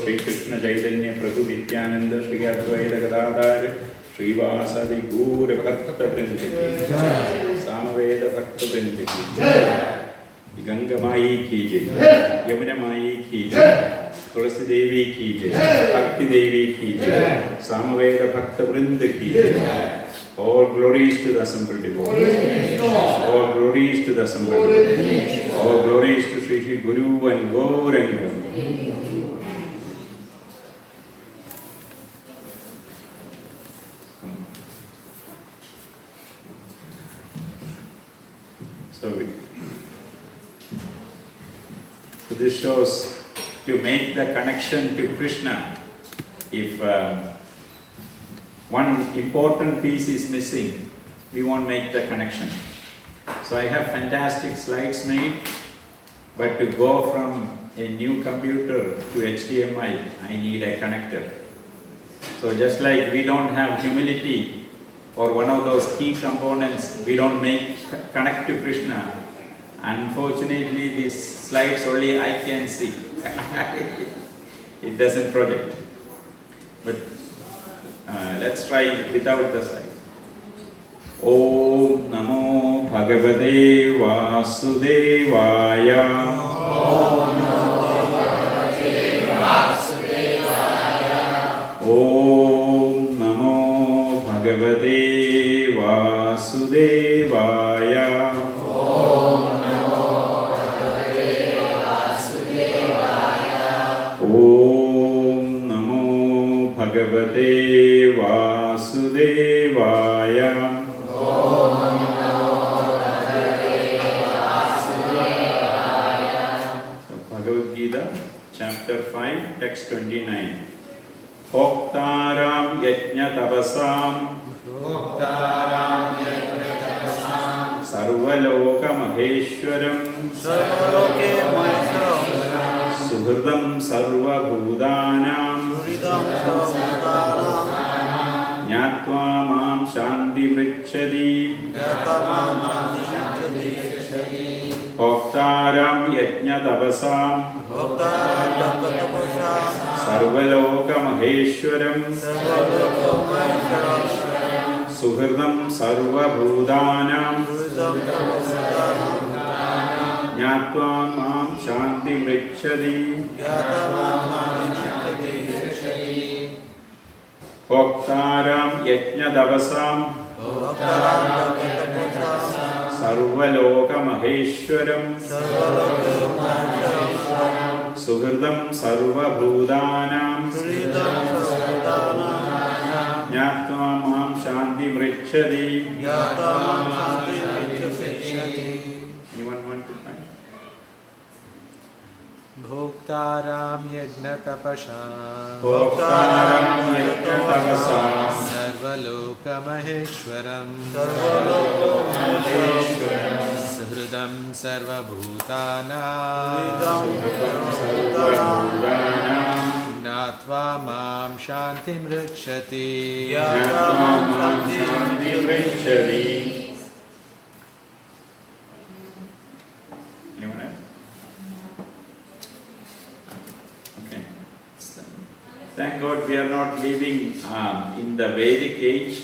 Shri Krishna Chaitanya Prabhu Nityananda Shri Advaita Gadadhar Shri Vasadi Guru Bhakta Vrindaki Samaveda Bhakta Vrindaki Ganga Mai ki jai, Yamuna Mai ki jai, Tulasi Devi ki jai, Bhakti Devi ki jai, Samaveda Bhakta Vrindaki jai. All glories to the assembled devotees. All glories to the assembled devotees. All glories to Sri Guru and Gauranga. So this shows to make the connection to Krishna. If one important piece is missing, we won't make the connection. So I have fantastic slides made, but to go from a new computer to HDMI, I need a connector. So just like we don't have humility or one of those key components, we don't connect to Krishna. Unfortunately, these slides only I can see. It doesn't project. But let's try without the slide. Om Namo Bhagavate Vasudevaya. Om Namo Bhagavate Vasudevaya. Om Namo Bhagavate Vasudevaya. Om Namo Bhagavate Vasudevaya. Om Namo Bhagavate Vasudevaya. Chapter 5, text 29. Bhoktaram yajna tapasam sarvaloka maheshwaram suhridam sarva bhudanam nyatva mam shanti mrichati. Bhoktaram yajna tapasam sarvaloka maheshwaram suhridam sarva bhudanam jnatva mam shanti mrichati. Bhoktaram yajna tapasam sarvaloka maheshwaram suhridam sarva bhudanam jnatva mam shanti mrichati. Anyone want to find? Bhoktaram yajna tapasham sarvaloka maheshwaram suhridam sarva bhutanam jnatva mam shanti mrichati. Anyone else? Okay. Thank God we are not living in the Vedic age.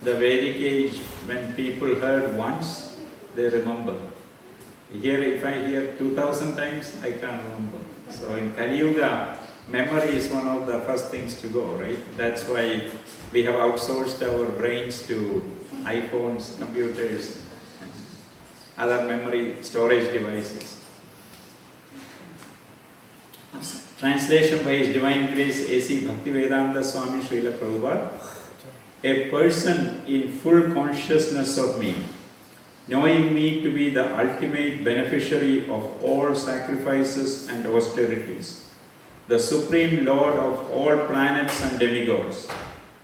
The Vedic age, when people heard once, they remember. Here, if I hear 2000 times, I can't remember. So in Kali Yuga, memory is one of the first things to go, right? That's why we have outsourced our brains to iPhones, computers, other memory storage devices. Translation by His Divine Grace A.C. Bhaktivedanta Swami Srila Prabhupada. A person in full consciousness of me, knowing me to be the ultimate beneficiary of all sacrifices and austerities, the Supreme Lord of all planets and demigods,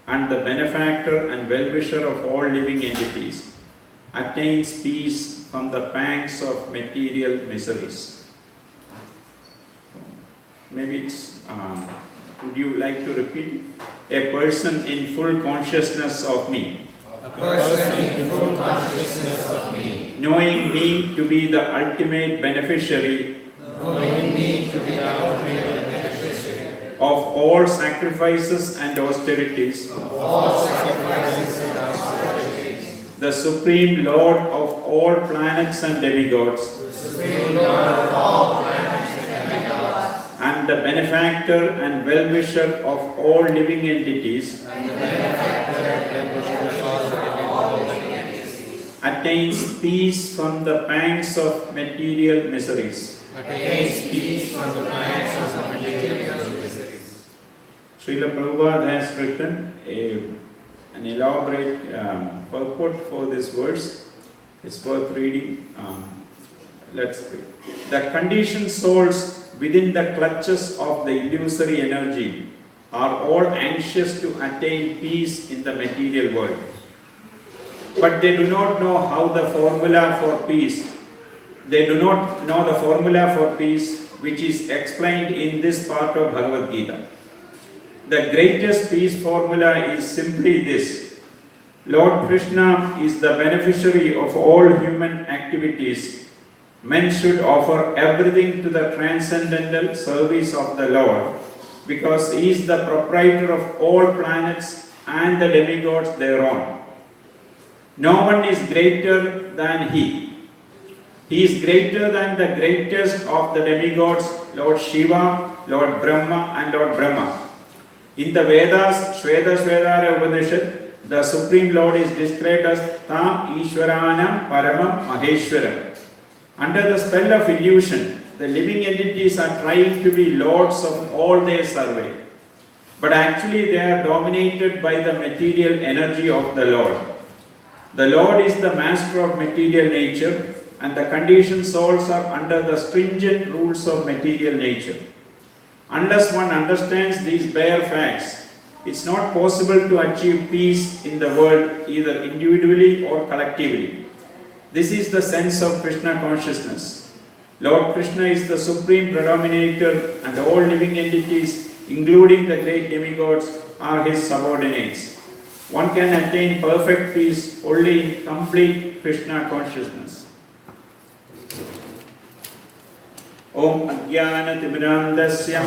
and the benefactor and well-wisher of all living entities, attains peace from the pangs of material miseries. Maybe it's, would you like to repeat? A person in full consciousness of me. A person in full consciousness of me. Knowing me to be the ultimate beneficiary. Knowing me to be the ultimate beneficiary. Of all sacrifices and austerities. Of all sacrifices and austerities. The Supreme Lord of all planets and demigods. The Supreme Lord of all planets and demigods. And the benefactor and well-wisher of all living entities. And the benefactor and well-wisher of all living entities. Attains peace from the pangs of material miseries. Attains peace from the pangs of material miseries. Srila Prabhupada has written an elaborate purport for this verse. It's worth reading. Let's read. The conditioned souls within the clutches of the illusory energy are all anxious to attain peace in the material world. But they do not know how the formula for peace. They do not know the formula for peace which is explained in this part of Bhagavad Gita. The greatest peace formula is simply this. Lord Krishna is the beneficiary of all human activities. Men should offer everything to the transcendental service of the Lord, because He is the proprietor of all planets and the demigods thereon. No one is greater than He. He is greater than the greatest of the demigods, Lord Shiva, Lord Brahma and Lord Brahma. In the Vedas, Shvedasvedara Upanishad, the Supreme Lord is described as Tam Ishwaranam Paramam Maheshwaram. Under the spell of illusion, the living entities are trying to be lords of all their survey. But actually they are dominated by the material energy of the Lord. The Lord is the master of material nature, and the conditioned souls are under the stringent rules of material nature. Unless one understands these bare facts, it's not possible to achieve peace in the world either individually or collectively. This is the sense of Krishna consciousness. Lord Krishna is the supreme predominator, and all living entities, including the great demigods, are His subordinates. One can attain perfect peace only in complete Krishna consciousness. Om Ajnana-timirandasya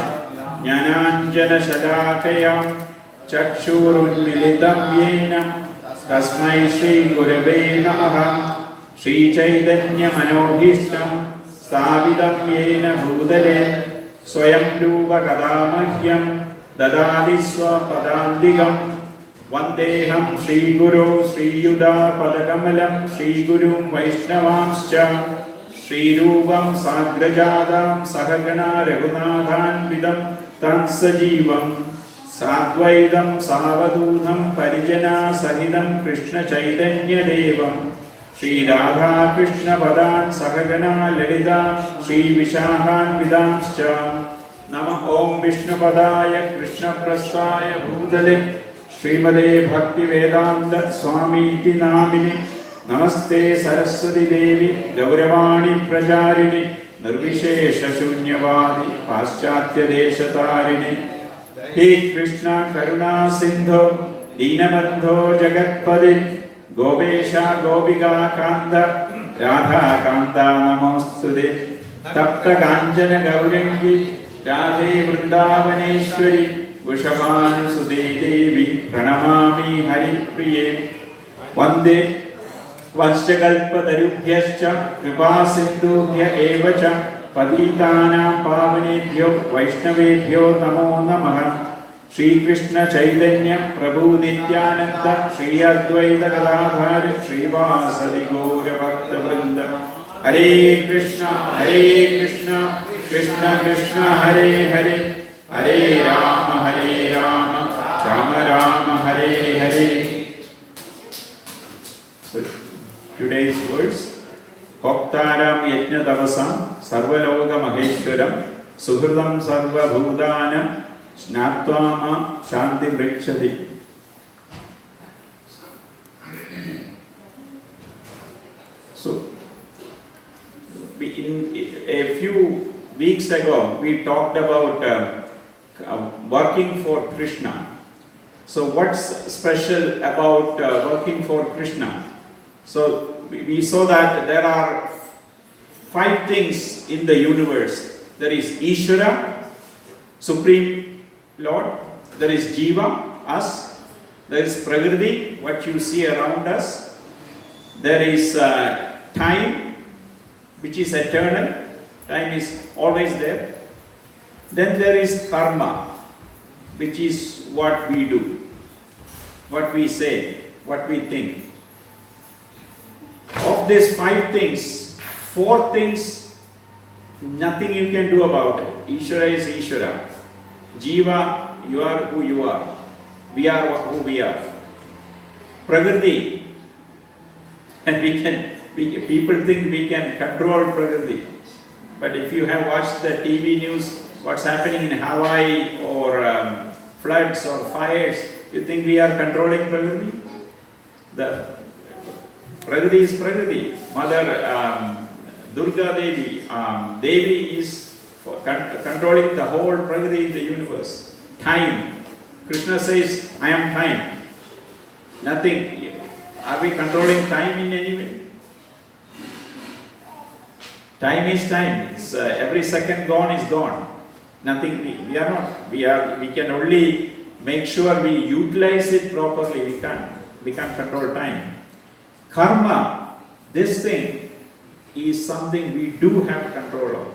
Jnananjana-shalakaya Chakshurunmilitam yena Tasmai Shri Gurave Namaha Shri Chaitanya Manobhishtam Sthavidam yena Bhutale Swayam Rupa Kadamahyam Dadadi Swapadandigam Vandeham Shri Guru Shri Yuda Padakamalam Shri Gurum Vaishnavamscha Shri Rupam Sagrajadam Sahagana Raghunathan Vidam Tansajivam Sadvaidam Savadunam Parijana Sahidam Krishna Chaitanya Devam Shri Radha Krishna Padan Sahagana Lalita Shri Vishahan Vidamscha Nama Om Vishnu Padaya Krishna Prasthaya Bhutale Srimade Bhakti Vedanta Swami Iti Namini Namaste Saraswati Devi Gauravani Prajarini Nirvishesha Shunyavadi Paschatya Deshatarini He Krishna Karuna Sindhu Dinabandho Jagatpade Gopesha Gopika Kanta Radha Kanta Namostude Tapta Kanjana Gaurangi Radhe Vrindavaneshwari Vushabhanu Sudhe Devi Pranamami Hari Priye Vande Vanschakalpatarubhyascha Kripa Sindhubhya evacha Patitanam Pavanebhyo Vaishnavebhyo Namo Namaha Shri Krishna Chaitanya Prabhu Nityananda Shri Advaita Gadadhar Shri Vasadi Gaura Bhakta Vrinda Hare Krishna Krishna Krishna Hare Hare Hare Rama Rama Rama Hare Hare. So today's words Bhaktaram Yajna Tavasam Sarvaloka Maheshwaram Suhridam Sarva Bhutana Snattvama Shanti Vrikshati. So in a few weeks ago we talked about working for Krishna. So what's special about working for Krishna? So we saw that there are 5 things in the universe. There is Ishvara, Supreme Lord. There is Jiva, us. There is Prakriti, what you see around us. There is time, which is eternal. Time is always there. Then there is karma, which is what we do, what we say, what we think. Of these 5 things, 4 things, nothing you can do about it. Ishvara is Ishvara. Jiva, you are who you are. We are who we are. Prakriti, and people think we can control Prakriti. But if you have watched the TV news, what's happening in Hawaii or floods or fires, you think we are controlling Prakriti? The Prakriti is Prakriti. Mother Durga Devi, Devi is controlling the whole Prakriti in the universe. Time. Krishna says, I am time. Nothing. Are we controlling time in any way? Time is time. It's, every second gone is gone. Nothing. We are not. We can only make sure we utilize it properly. We can't control time. Karma, this thing is something we do have control of.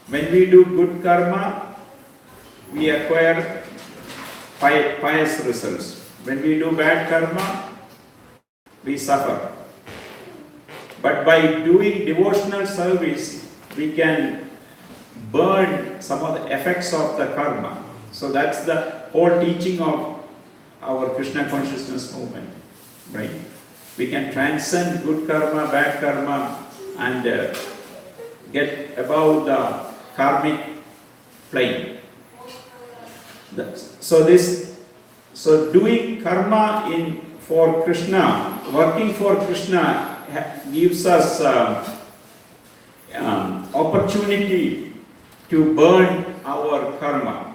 When we do good karma, we acquire pious results. When we do bad karma, we suffer. But by doing devotional service, we can burn some of the effects of the karma. So that's the whole teaching of our Krishna consciousness movement, right? We can transcend good karma, bad karma, and get above the karmic plane. So doing karma for Krishna, working for Krishna gives us opportunity to burn our karma.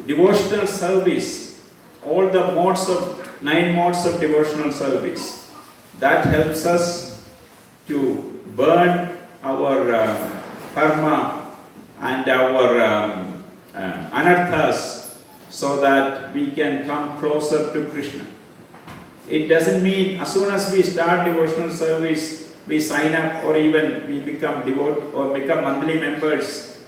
devotional service, all the modes of 9 modes of devotional service. That helps us to burn our karma and our anarthas so that we can come closer to Krishna. It doesn't mean as soon as we start devotional service, we sign up or even we become become monthly members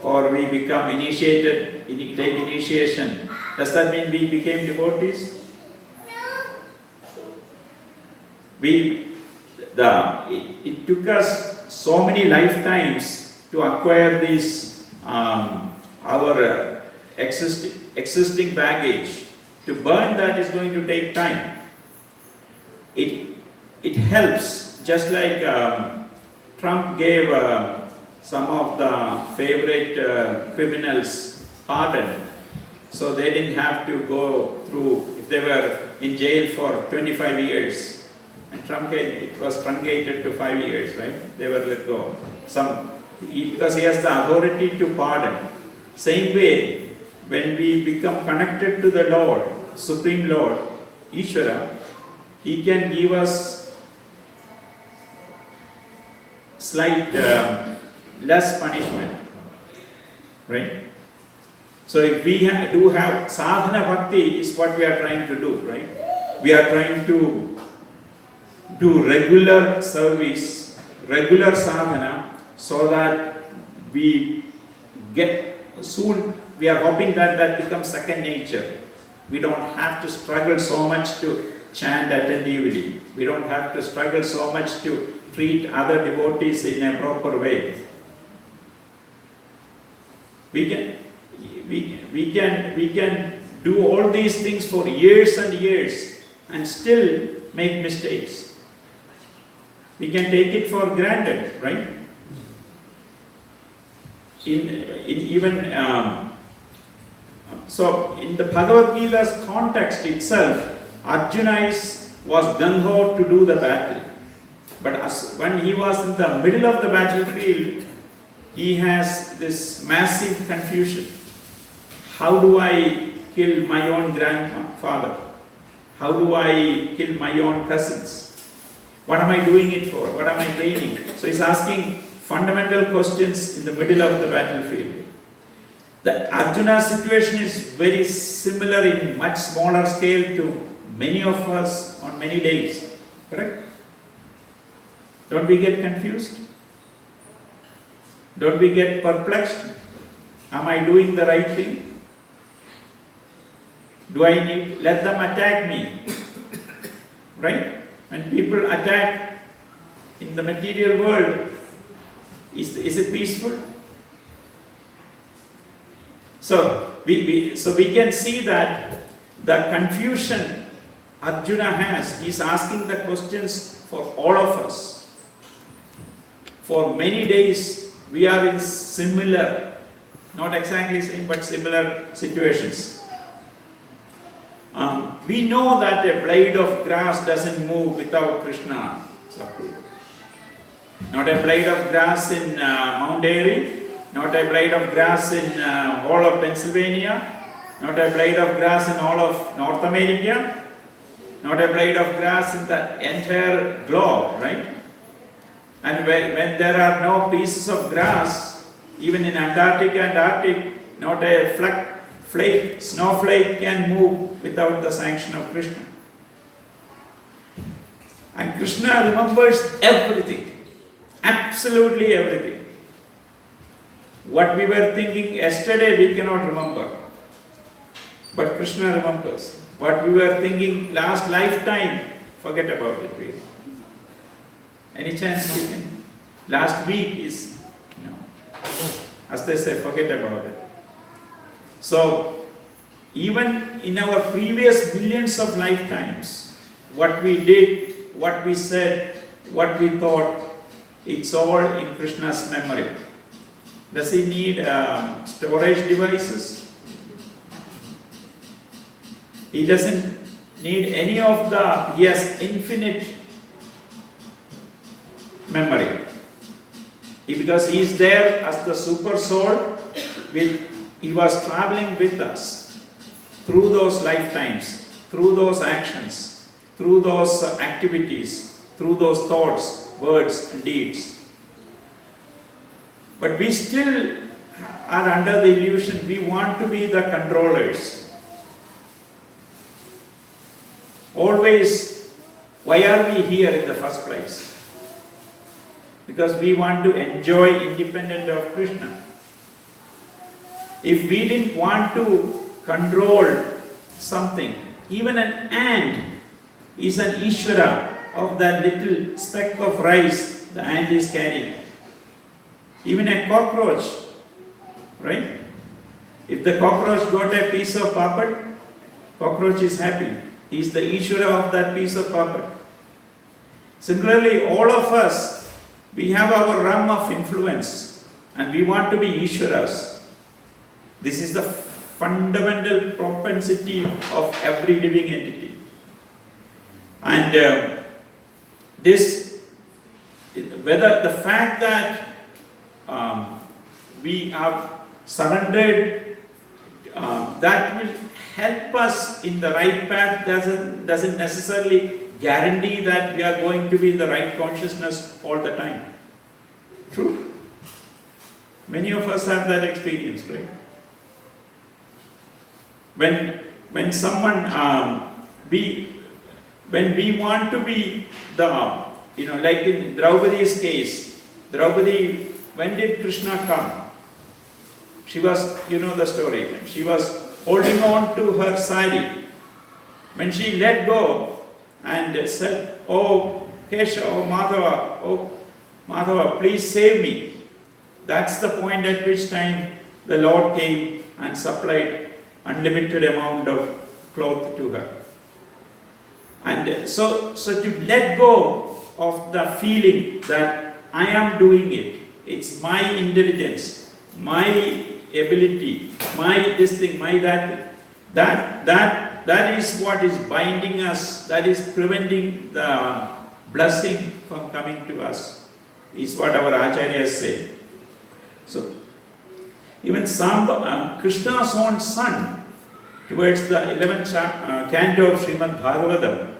or we become initiated, take initiation. Does that mean we became devotees? It took us so many lifetimes to acquire these our existing baggage. To burn that is going to take time. It helps, just like Trump gave some of the favorite criminals pardon, so they didn't have to go through, if they were in jail for 25 years, and it was truncated to 5 years, right? They were let go. Because he has the authority to pardon. Same way, when we become connected to the Lord, Supreme Lord, Ishvara, He can give us slight less punishment, right? So if we do have sadhana bhakti is what we are trying to do, right? We are trying to do regular service, regular sadhana, so that we get soon, we are hoping that becomes second nature. We don't have to struggle so much to chant attentively. We don't have to struggle so much to treat other devotees in a proper way. We can do all these things for years and years and still make mistakes. We can take it for granted, right? So in the Bhagavad Gita's context itself, Arjuna was gung-ho to do the battle. But when he was in the middle of the battlefield, he has this massive confusion. How do I kill my own grandfather? How do I kill my own cousins? What am I doing it for? What am I training? So he's asking fundamental questions in the middle of the battlefield. The Arjuna situation is very similar in much smaller scale to many of us on many days. Correct? Don't we get confused? Don't we get perplexed? Am I doing the right thing? Do I let them attack me? Right? When people attack in the material world, is it peaceful? So we can see that the confusion Arjuna has, he's asking the questions for all of us. For many days we are in similar, not exactly same, but similar situations. We know that a blade of grass doesn't move without Krishna. Not a blade of grass in Mount Airy, not a blade of grass in all of Pennsylvania, not a blade of grass in all of North America, not a blade of grass in the entire globe, right? And when there are no pieces of grass, even in Antarctica and Arctic, not a snowflake can move without the sanction of Krishna. And Krishna remembers everything, absolutely everything. What we were thinking yesterday we cannot remember, but Krishna remembers. What we were thinking last lifetime, forget about it really. Any chance you can? Last week is, as they say, forget about it. So, even in our previous millions of lifetimes, what we did, what we said, what we thought, it's all in Krishna's memory. Does he need storage devices? He doesn't need any of he has infinite memory. Because he is there as the super soul with He was traveling with us through those lifetimes, through those actions, through those activities, through those thoughts, words, and deeds. But we still are under the illusion we want to be the controllers. Always, why are we here in the first place? Because we want to enjoy independent of Krishna. If we didn't want to control something, even an ant is an Ishvara of that little speck of rice the ant is carrying. Even a cockroach, right? If the cockroach got a piece of papad, cockroach is happy. He is the Ishvara of that piece of papad. Similarly, all of us, we have our realm of influence and we want to be Ishvaras. This is the fundamental propensity of every living entity. And whether the fact that we have surrendered, that will help us in the right path doesn't necessarily guarantee that we are going to be in the right consciousness all the time. True? Many of us have that experience, right? When someone, when we want to be the, like in Draupadi's case, Draupadi, when did Krishna come? She was, the story, she was holding on to her sari. When she let go and said, "Oh Kesha, oh Madhava, please save me." That's the point at which time the Lord came and supplied unlimited amount of cloth to her. And so to let go of the feeling that I am doing it, it's my intelligence, my ability, my this thing, my that thing, that is what is binding us, that is preventing the blessing from coming to us, is what our acharyas say. So, even Krishna's own son, towards the 11th canto of Srimad Bhagavatam,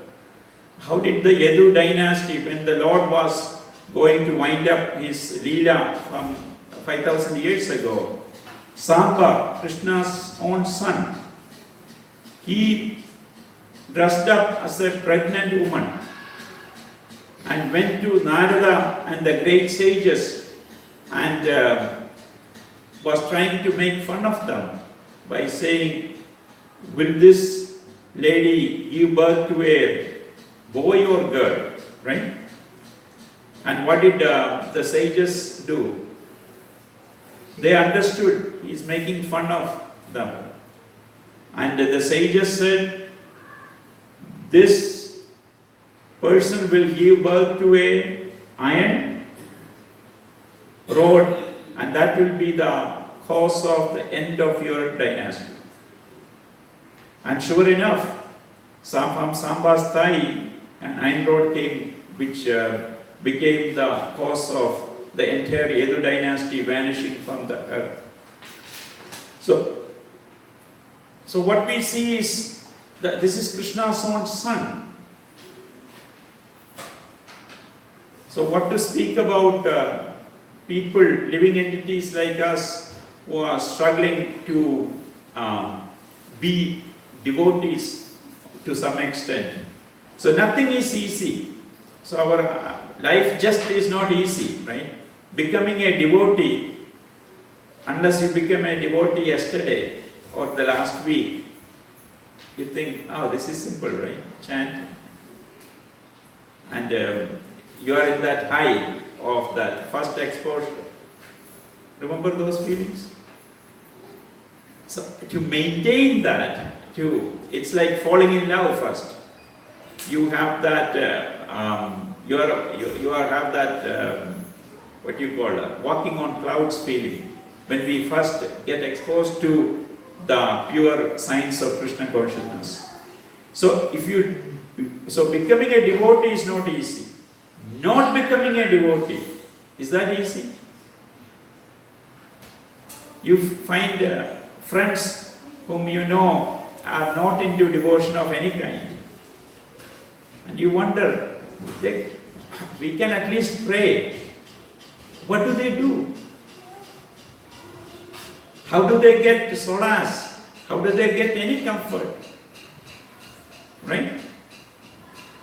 how did the Yadu dynasty, when the Lord was going to wind up his Leela from 5,000 years ago, Samba, Krishna's own son, he dressed up as a pregnant woman and went to Narada and the great sages and was trying to make fun of them by saying, "Will this lady give birth to a boy or girl?" Right? And what did the sages do? They understood he's making fun of them. And the sages said, "This person will give birth to a iron rod, and that will be the cause of the end of your dynasty." And sure enough, from Samba's thigh, an iron rod came, which became the cause of the entire Yadu dynasty vanishing from the earth. So what we see is that this is Krishna's own son. So what to speak about people, living entities like us, who are struggling to be devotees to some extent. So nothing is easy. So our life just is not easy, right? Becoming a devotee, unless you became a devotee yesterday or the last week, you think, "Oh, this is simple, right? Chant." And you are in that high of that first exposure. Remember those feelings? So to maintain that, it's like falling in love first. You have that, you have that, what you call walking on clouds feeling. When we first get exposed to the pure science of Krishna consciousness. So becoming a devotee is not easy. Not becoming a devotee, is that easy? You find friends whom you know are not into devotion of any kind. And you wonder, we can at least pray. What do they do? How do they get solace? How do they get any comfort? Right?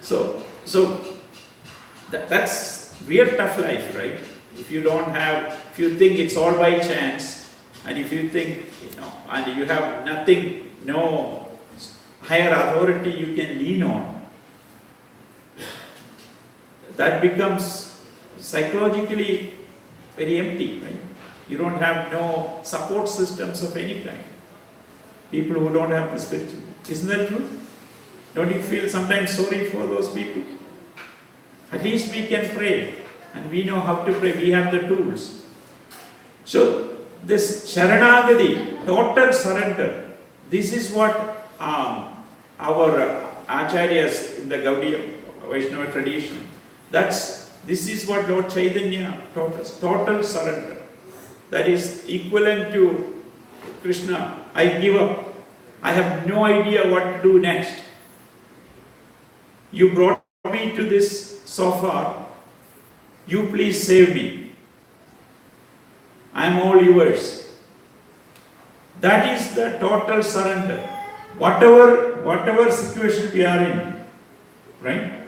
So that's real tough life, right? If you think it's all by chance, and if you think, and you have nothing, no higher authority you can lean on, that becomes psychologically very empty, right? You don't have no support systems of any kind. People who don't have the spiritual. Isn't that true? Don't you feel sometimes sorry for those people? At least we can pray, and we know how to pray. We have the tools. So this Sharanagati, total surrender, this is what our acharyas in the Gaudiya Vaishnava tradition, this is what Lord Chaitanya taught us, total surrender. That is equivalent to Krishna, I give up. I have no idea what to do next. You brought me to this so far. You please save me. I am all yours. That is the total surrender. Whatever situation we are in, right?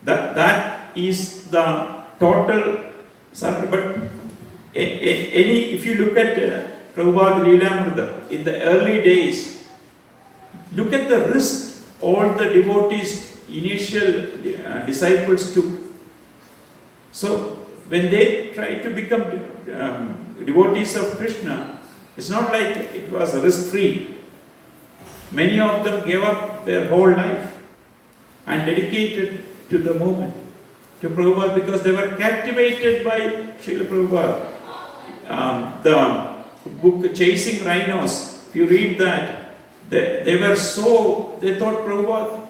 That is the total surrender. But if you look at Prabhupada Leelamrita, in the early days, look at the risk all the devotees, initial disciples took. So when they tried to become devotees of Krishna, it's not like it was risk-free. Many of them gave up their whole life and dedicated to the movement, to Prabhupada, because they were captivated by Srila Prabhupada. The book Chasing Rhinos, if you read that, they thought Prabhupada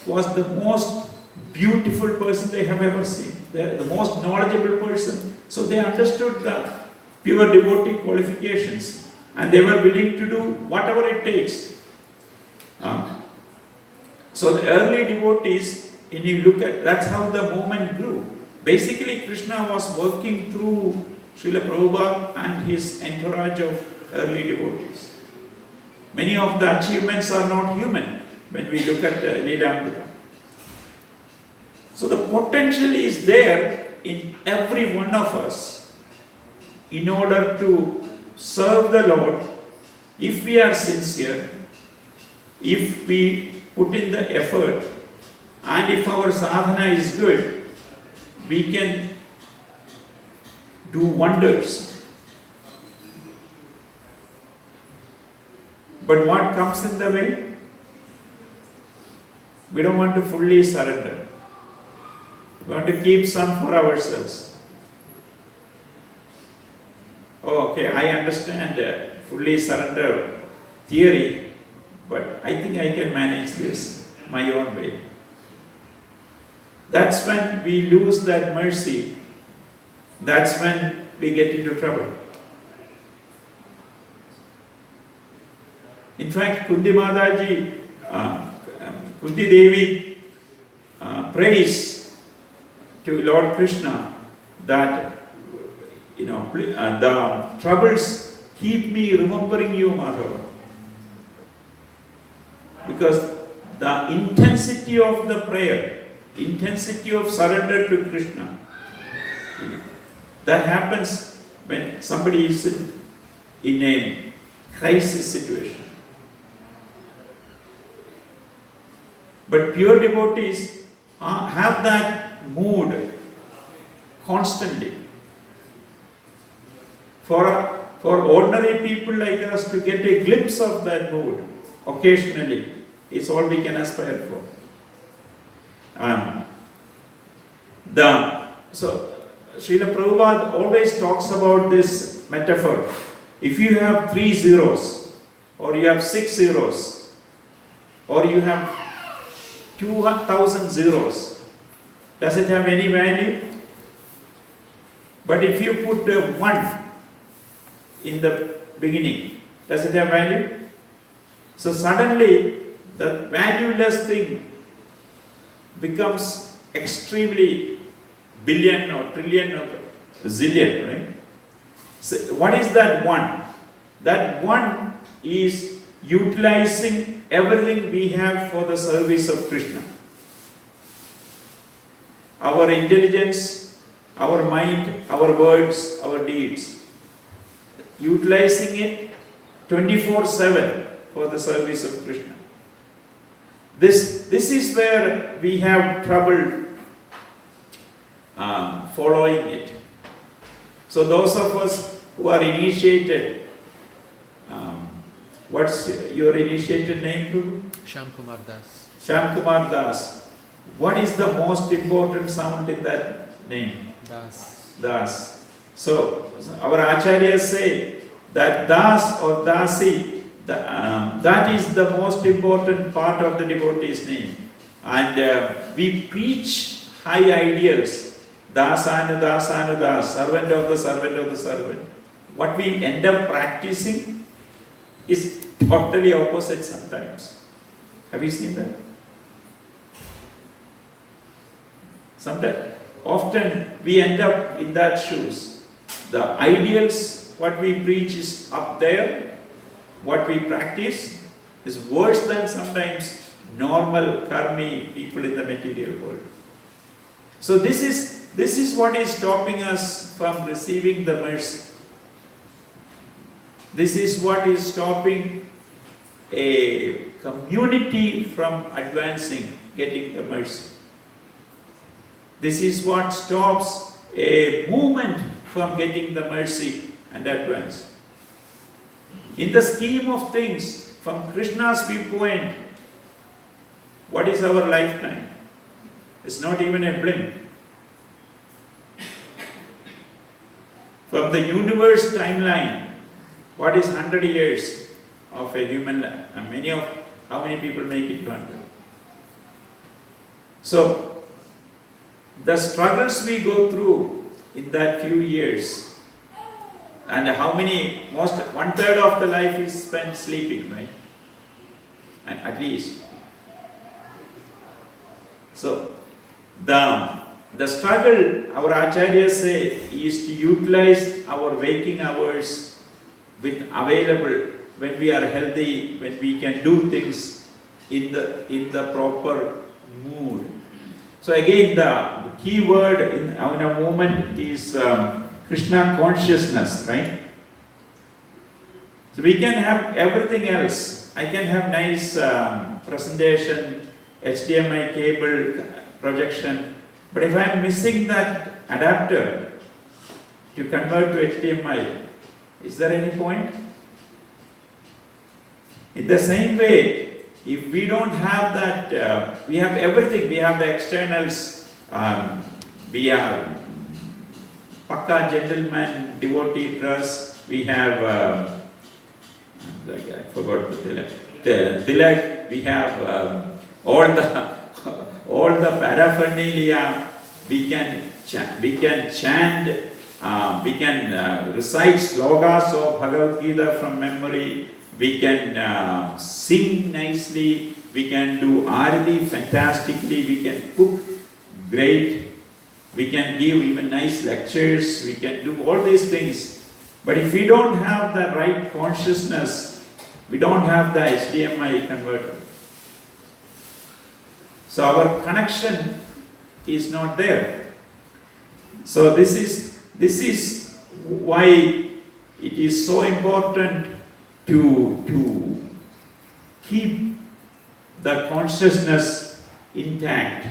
was the most beautiful person they have ever seen, the most knowledgeable person. So they understood the pure devotee qualifications, and they were willing to do whatever it takes. So the early devotees, when you look at, that's how the movement grew. Basically, Krishna was working through Srila Prabhupada and his entourage of early devotees. Many of the achievements are not human when we look at Leelamrita. So the potential is there in every one of us in order to serve the Lord if we are sincere, if we put in the effort, and if our sadhana is good, we can do wonders. But what comes in the way? We don't want to fully surrender. We want to keep some for ourselves. Oh, okay, I understand fully surrender theory, but I think I can manage this my own way. That's when we lose that mercy. That's when we get into trouble. In fact, Kunti Mataji, Kunti Devi prays to Lord Krishna that, the troubles keep me remembering you, Madhava. Because the intensity of the prayer, intensity of surrender to Krishna, that happens when somebody is in a crisis situation. But pure devotees have that mood constantly. For ordinary people like us to get a glimpse of that mood occasionally is all we can aspire for. So Srila Prabhupada always talks about this metaphor. If you have 3 zeros, or you have 6 zeros, or you have 2,000 zeros, does it have any value? But if you put 1 in the beginning. Does it have value? So suddenly, the valueless thing becomes extremely billion or trillion or zillion, right? So what is that one? That one is utilizing everything we have for the service of Krishna. Our intelligence, our mind, our words, our deeds. Utilizing it 24/7 for the service of Krishna. This is where we have trouble following it. So those of us who are initiated, what's your initiated name, Prabhu? Shyam Kumar Das. Shyam Kumar Das. What is the most important sound in that name? Das. Das. So our acharyas say that Das or Dasi, that is the most important part of the devotee's name. And we preach high ideals. Dasana, Dasana, Das, servant of the servant of the servant. What we end up practicing is totally opposite sometimes. Have you seen that? Sometimes, often we end up in that shoes. The ideals, what we preach is up there. What we practice is worse than sometimes normal karmi people in the material world. So this is what is stopping us from receiving the mercy. This is what is stopping a community from advancing, getting the mercy. This is what stops a movement from getting the mercy and advance. In the scheme of things, from Krishna's viewpoint, what is our lifetime? It's not even a blink. From the universe timeline, what is 100 years of a human life? And how many people make it to 100? So, the struggles we go through in that few years, and most 1/3 of the life is spent sleeping, right? And at least. So, the struggle, our acharyas say, is to utilize our waking hours with available, when we are healthy, when we can do things in the proper mood. So again, the key word in our movement is Krishna consciousness, right? So we can have everything else. I can have nice presentation, HDMI cable, projection, but if I am missing that adapter to convert to HDMI, is there any point? In the same way, if we don't have that, we have everything, we have the externals, we have Pakka gentleman devotee dress, we have, I forgot the tilak, we have all the paraphernalia, we can chant, we can recite slogas of Bhagavad Gita from memory, we can sing nicely, we can do arati fantastically, we can cook great, we can give even nice lectures, we can do all these things. But if we don't have the right consciousness, we don't have the HDMI converter. So our connection is not there. So this is why it is so important to keep the consciousness intact.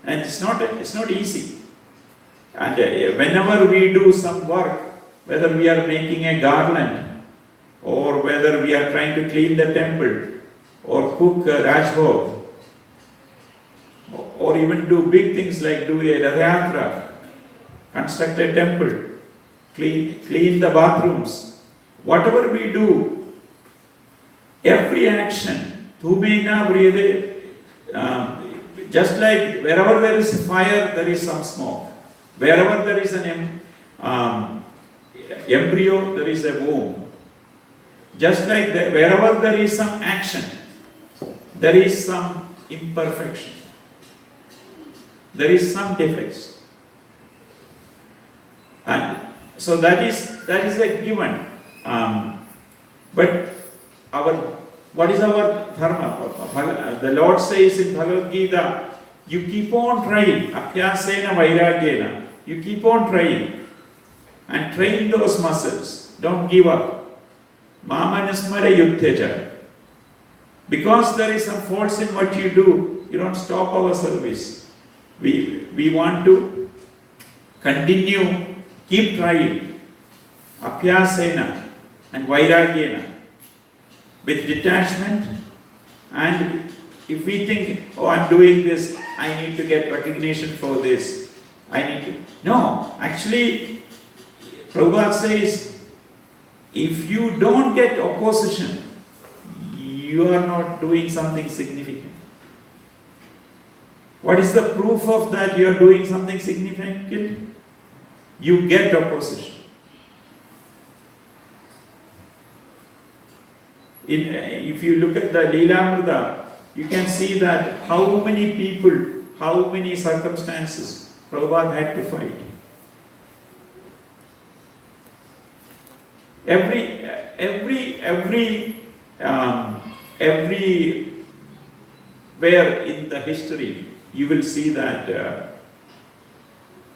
And it's not easy. And whenever we do some work, whether we are making a garland, or whether we are trying to clean the temple, or cook a Rajbhog, or even do big things like do a Rath Yatra, construct a temple, clean the bathrooms, whatever we do, every action, just like wherever there is fire, there is some smoke. Wherever there is an embryo, there is a womb. Just like wherever there is some action, there is some imperfection. There is some defects. And so that is a given. But what is our dharma? The Lord says in Bhagavad Gita, you keep on trying, apyasena vairagyena. You keep on trying and train those muscles. Don't give up. Mamanasmara yuddheja. Because there is some faults in what you do, you don't stop our service. We want to continue, keep trying. Apyasena and vairagyena. With detachment, and if we think, oh, I'm doing this, I need to get recognition for this, No, actually, Prabhupada says, if you don't get opposition, you are not doing something significant. What is the proof of that you are doing something significant? You get opposition. If you look at the Leelamrita, you can see that how many people, how many circumstances Prabhupada had to fight. Everywhere in the history, you will see that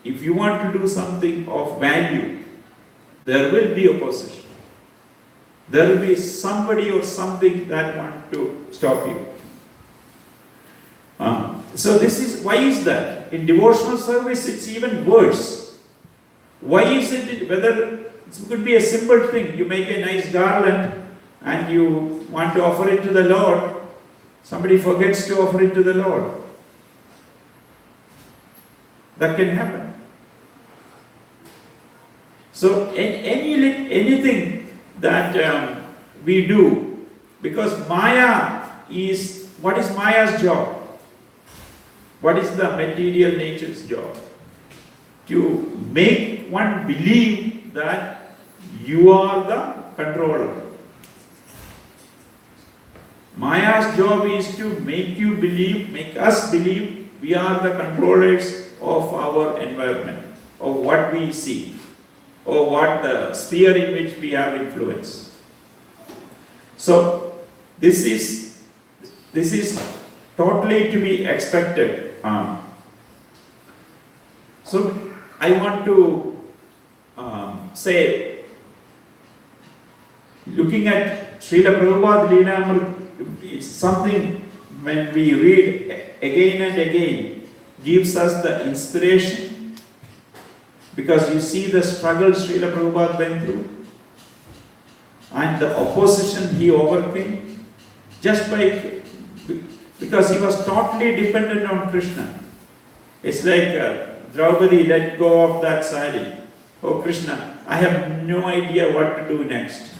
if you want to do something of value, there will be opposition. There will be somebody or something that want to stop you. So why is that? In devotional service, it's even worse. Why is it? Whether it could be a simple thing. You make a nice garland and you want to offer it to the Lord. Somebody forgets to offer it to the Lord. That can happen. So anything that we do, because Maya is, what is Maya's job? What is the material nature's job? To make one believe that you are the controller. Maya's job is to make you believe, make us believe we are the controllers of our environment, of what we see, or what the sphere in which we have influence. So this is totally to be expected. So I want to say, looking at Srila Prabhupada Leela, it's something when we read again and again, gives us the inspiration, because you see the struggle Srila Prabhupada went through and the opposition he overcame just because he was totally dependent on Krishna. It's like Draupadi let go of that sari. Oh Krishna, I have no idea what to do next.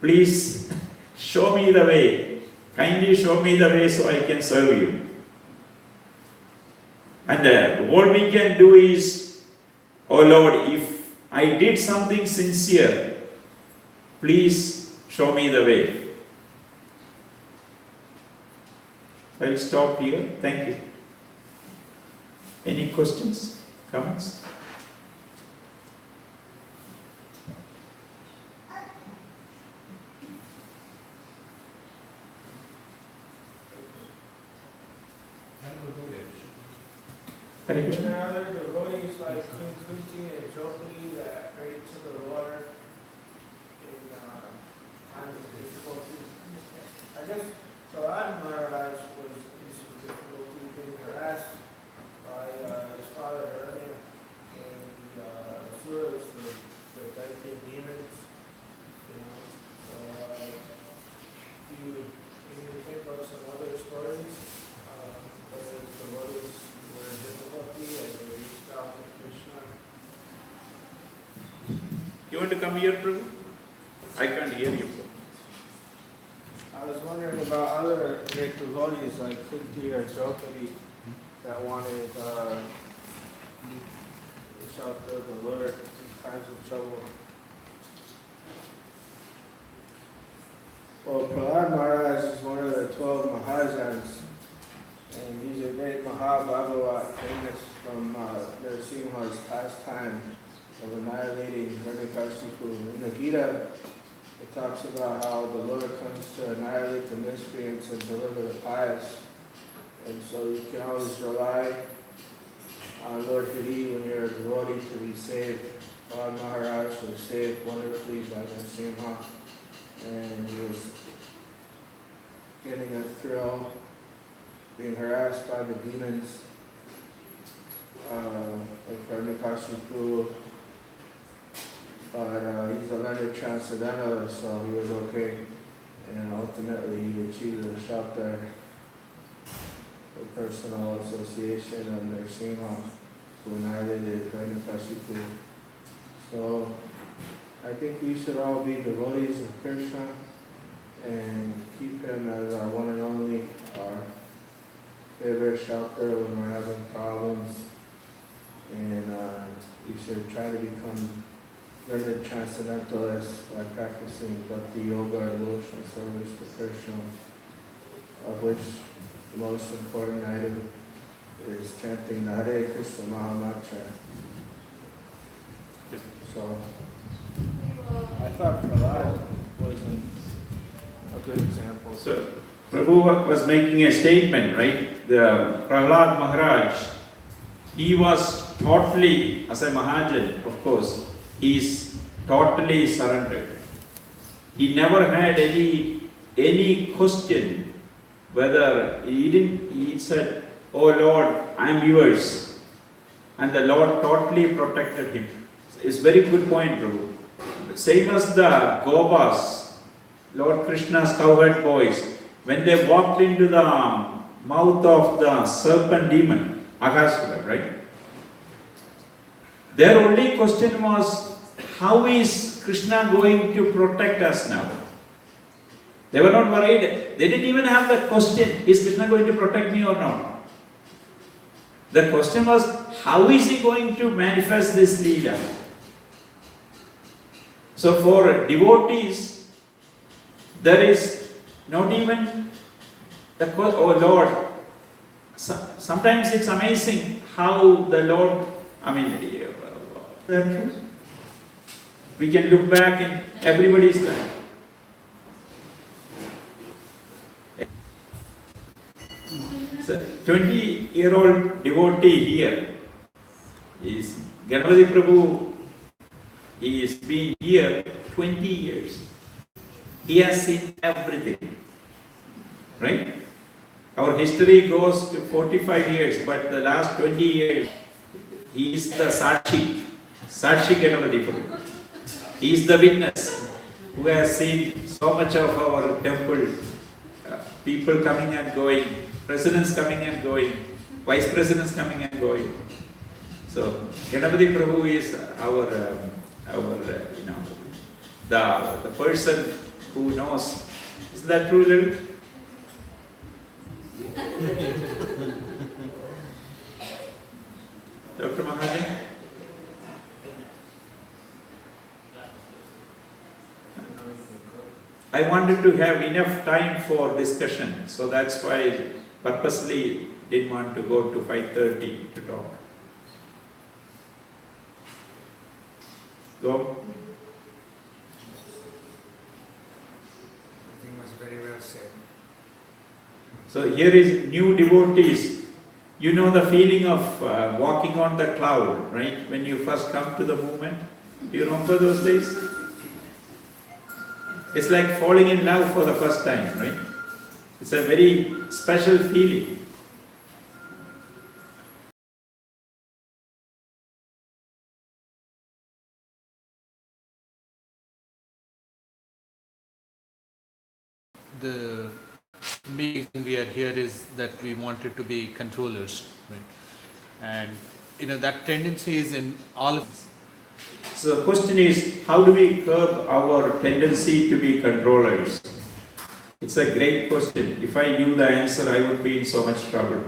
Please show me the way. Kindly show me the way so I can serve you. And what we can do is, oh Lord, if I did something sincere, please show me the way. I'll stop here. Thank you. Any questions, comments? Hare Krishna. There are other devotees like Kunti and Jopani that prayed to the Lord in times of difficulty. I guess Prahlad Maharaj was in some difficulty being harassed by his father Hiranyan and the Asuras, the Daitan demons. So you think about some other stories, where the devotees were in difficulty and they reached out to Krishna. You want to come here, Prabhu? I can't hear you. I was wondering about other great devotees like Kunti or Draupadi that wanted to reach out to the Lord in times of trouble. Well, Prahlad Maharaj is one of the 12 Mahajans, and he's a great Mahabhagavat, famous from Narasimha's pastime of annihilating Hiranyakashipu. In the Gita, it talks about how the Lord comes to annihilate the miscreants and deliver the pious. And so you can always rely on Lord Hari when you're a devotee to be saved. Prahlad Maharaj was saved wonderfully by Narasimha, and he was getting a thrill, being harassed by the demons, like Hiranyakashipu, but he's a learned transcendentalist, so he was okay, and ultimately he achieved the shelter, the personal association of Narasimha, who annihilated Hiranyakashipu. So I think we should all be devotees of Krishna and keep him as our one and only, our favorite shelter when we're having problems. And we should try to become learned transcendentalists by practicing bhakti yoga and devotional service to Krishna, of which the most important item is chanting the Hare Krishna Mahamantra. So I thought Prahlad wasn't a good example. So Prabhu was making a statement, right? The Prahlad Maharaj, he was totally, as a Mahajan, of course, he is totally surrendered. He never had any question whether he said, "Oh Lord, I am yours." And the Lord totally protected him. It's a very good point, Prabhu. Same as the Gobas, Lord Krishna's cowherd boys, when they walked into the mouth of the serpent demon, Aghasura, right? Their only question was, how is Krishna going to protect us now? They were not worried. They didn't even have the question, is Krishna going to protect me or not? The question was, how is he going to manifest this Leela? So for devotees, there is not even the question, oh Lord. Sometimes it's amazing how the Lord, we can look back in everybody's life. So 20-year-old devotee here is Jagannatha Prabhu. He has been here 20 years. He has seen everything. Right? Our history goes to 45 years, but the last 20 years, he is the Sakshi Jagannatha Prabhu. He is the witness who has seen so much of our temple, people coming and going, presidents coming and going, vice presidents coming and going. So Jagannatha Prabhu is our the person who knows. Is that true, little? Dr. Mahajan? I wanted to have enough time for discussion, so that's why I purposely didn't want to go to 5:30 to talk. Go. Everything was very well said. So here is new devotees. You know the feeling of walking on the cloud, right? When you first come to the movement. Do you remember those days? It's like falling in love for the first time, right? It's a very special feeling. The main thing we are here is that we wanted to be controllers, right? And that tendency is in all of us. So the question is, how do we curb our tendency to be controllers? It's a great question. If I knew the answer, I would be in so much trouble.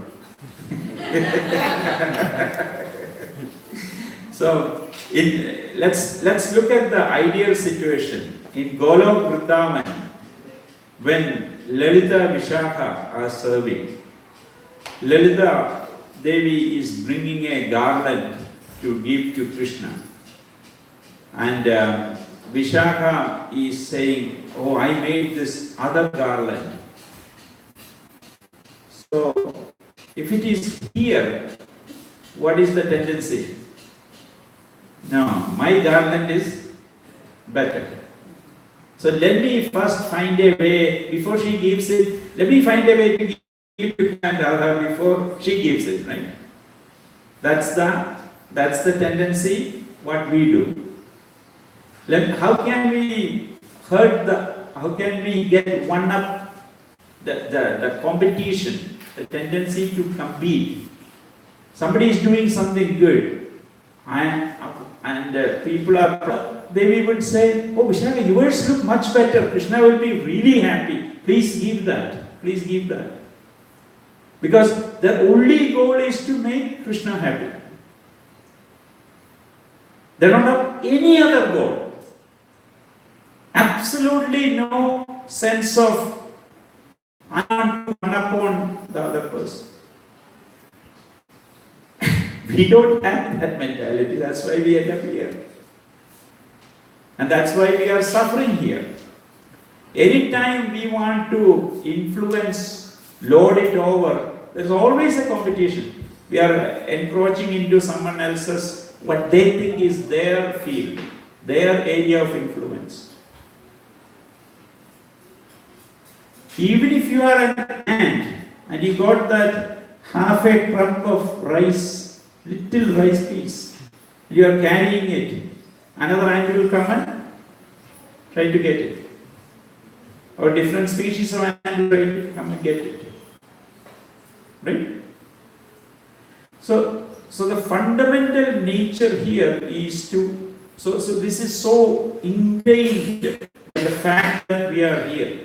So let's look at the ideal situation. In Golok Vrindavan, when Lalita Vishakha are serving, Lalita Devi is bringing a garland to give to Krishna. And Vishakha is saying, oh, I made this other garland. So, if it is here, what is the tendency? No, my garland is better. So let me first find a way, before she gives it, let me find a way to give it to Radha before she gives it, right? That's the tendency, what we do. How can we how can we get one up the competition, the tendency to compete? Somebody is doing something good, and people are, they would say, oh Vishaka, yours look much better, Krishna will be really happy, please give that, please give that. Because the only goal is to make Krishna happy. They don't have any other goal. Absolutely no sense of I want to run upon the other person. We don't have that mentality, that's why we end up here. And that's why we are suffering here. Anytime we want to influence, lord it over, there's always a competition. We are encroaching into someone else's, what they think is their field, their area of influence. Even if you are an ant and you got that half a crumb of rice, little rice piece, you are carrying it, another ant will come and try to get it. Or different species of ant will try to come and get it. Right? So the fundamental nature here is to, so this is so ingrained in the fact that we are here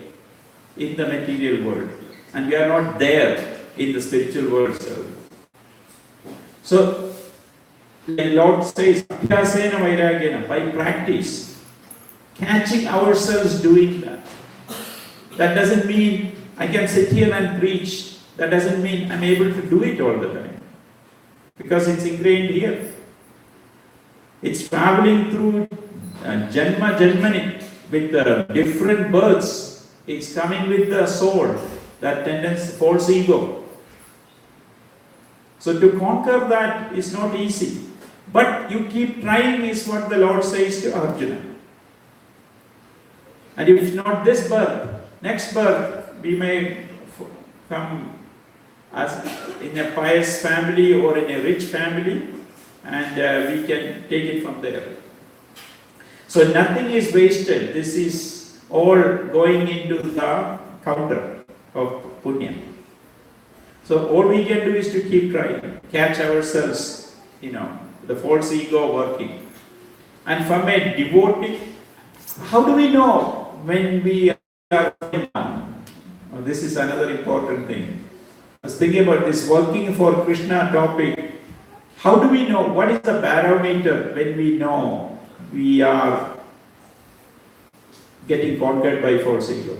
in the material world and we are not there in the spiritual world. So the Lord says, by practice, catching ourselves doing that. That doesn't mean I can sit here and preach. That doesn't mean I'm able to do it all the time. Because it's ingrained here. It's traveling through Janma Janmani with different births. It's coming with the soul, that tendency, false ego. So to conquer that is not easy. But you keep trying is what the Lord says to Arjuna. And if not this birth, next birth, we may come as in a pious family or in a rich family, and we can take it from there. So nothing is wasted. This is all going into the counter of punya. So all we can do is to keep trying, catch ourselves, the false ego working. And from a devotee, how do we know when we are down? This is another important thing. I was thinking about this working for Krishna topic. How do we know? What is the barometer when we know we are getting conquered by false ego?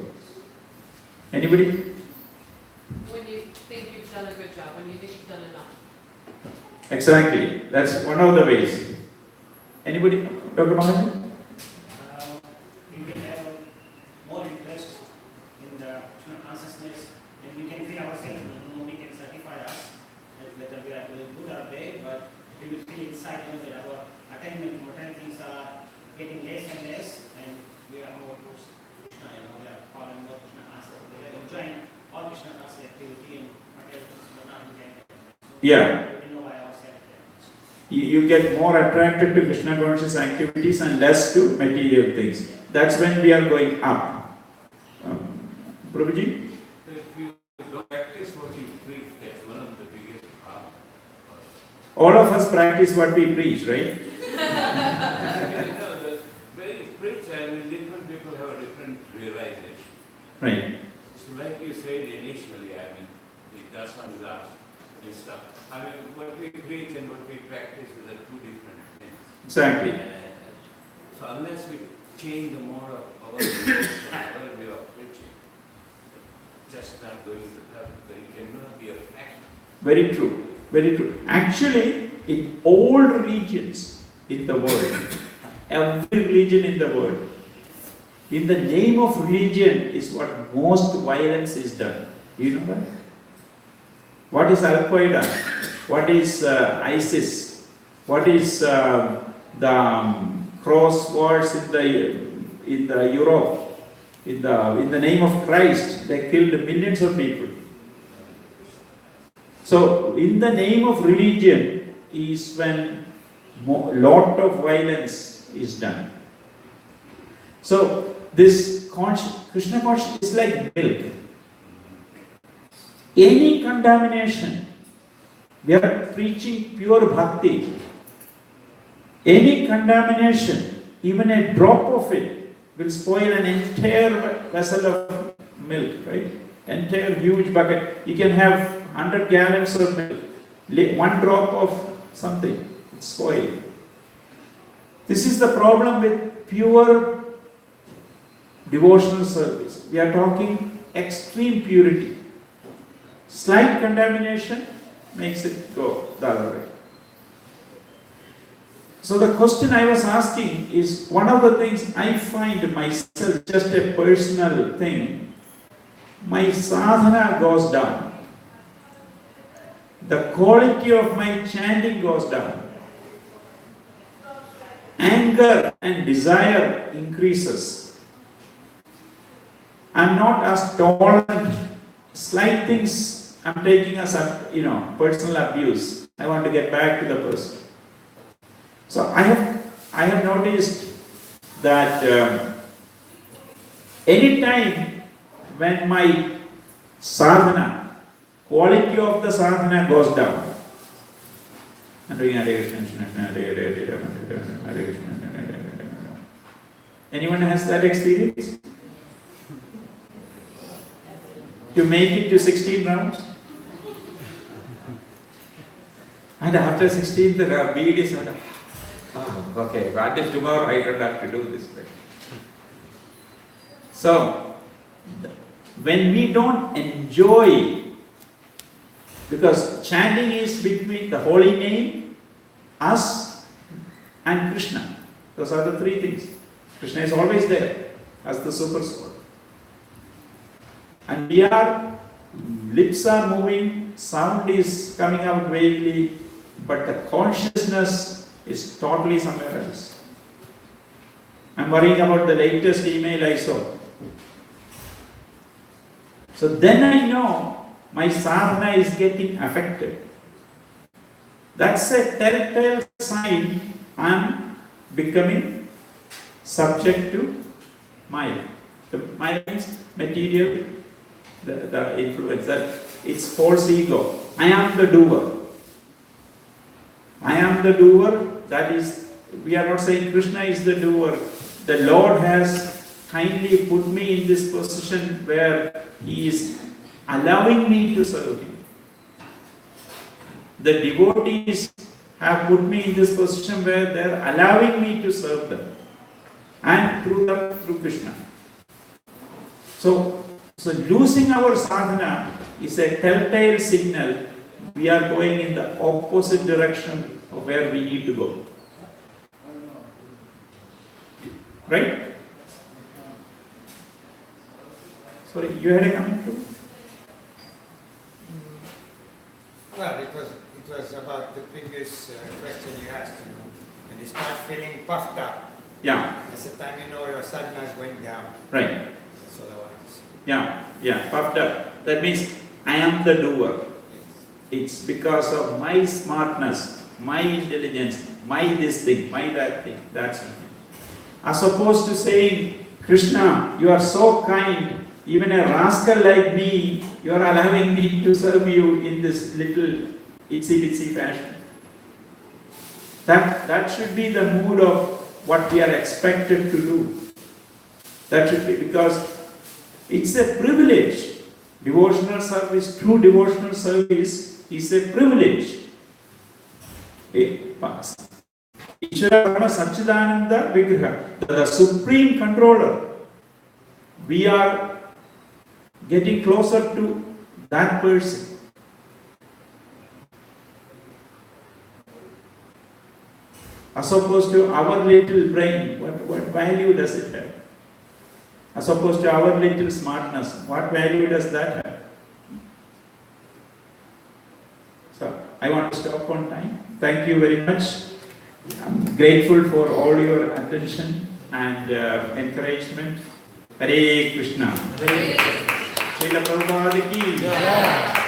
Anybody? When you think you've done a good job, when you think you've done enough. Exactly. That's one of the ways. Anybody? Dr. Maharaj? You can have more interest in the consciousness, and we can feel ourselves. Nobody can certify us whether we are doing good or bad, but we will feel inside that our attainment, material things are getting less and less, and we are more towards Krishna, we are following what Krishna asks us. We are enjoying all Krishna asks activity and material things are not enjoying. Yeah. We know by ourselves. You get more attracted to Krishna conscious activities and less to material things. That's when we are going up. Prabhuji? If you practice what you preach, that's one of the biggest problems. All of us practice what we preach, right? The way you preach, different people have a different realization. Right. So like you said initially, it does not last and stuff. What we preach and what we practice are two different things. Exactly. So unless we change the mode of our way of preaching, just not going to happen. So it cannot be a fact. Very true. Very true. Actually, in all religions in the world, every religion in the world, in the name of religion is what most violence is done. Do you know that? What is Al Qaeda? What is ISIS? What is the cross wars in the Europe? In the name of Christ, they killed millions of people. So, in the name of religion is when lot of violence is done. So, this Krishna consciousness is like milk. Any contamination, we are preaching pure bhakti. Any contamination, even a drop of it, will spoil an entire vessel of milk, right? Entire huge bucket. You can have 100 gallons of milk. One drop of something, it's spoiled. This is the problem with pure devotional service. We are talking extreme purity. Slight contamination makes it go the other way. So the question I was asking is, one of the things I find myself, just a personal thing, my sadhana goes down. The quality of my chanting goes down. Anger and desire increases. I'm not as tolerant. Slight things I'm taking as personal abuse. I want to get back to the person. So I have noticed that anytime when my sadhana, quality of the sadhana goes down, anyone has that experience? To make it to 16 rounds? And after 16, the bead is not, okay, but if tomorrow I don't have to do this. So, when we don't enjoy, because chanting is between the holy name, us, and Krishna. Those are the three things. Krishna is always there as the super soul. And lips are moving, sound is coming out vaguely, but the consciousness is totally somewhere else. I'm worrying about the latest email I saw. So then I know my sadhana is getting affected. That's a telltale sign I'm becoming subject to Maya. The Maya means material, the influence, that it's false ego. I am the doer. I am the doer. That is, we are not saying Krishna is the doer. The Lord has kindly put me in this position where He is allowing me to serve Him. The devotees have put me in this position where they are allowing me to serve them, and through Krishna. So losing our sadhana is a telltale signal we are going in the opposite direction of where we need to go. Right? Sorry, you had a comment too? Well, it was about the previous question you asked. When you start feeling puffed up, Yeah. that's the time you know your sadhana is going down. Right. So the ones. Yeah, puffed up. That means I am the doer. It's because of my smartness, my intelligence, my this thing, my that thing. That's it. As opposed to saying, Krishna, you are so kind, even a rascal like me, you are allowing me to serve you in this little itsy-bitsy fashion. That should be the mood of what we are expected to do. That should be, because it's a privilege. Devotional service, true devotional service is a privilege. Ishvara Brahma Satchidananda Vigraha, the supreme controller. We are getting closer to that person. As opposed to our little brain, what value does it have? As opposed to our little smartness, what value does that have? So, I want to stop on time. Thank you very much. I'm grateful for all your attention and encouragement. Hare Krishna. Srila Prabhupada ki.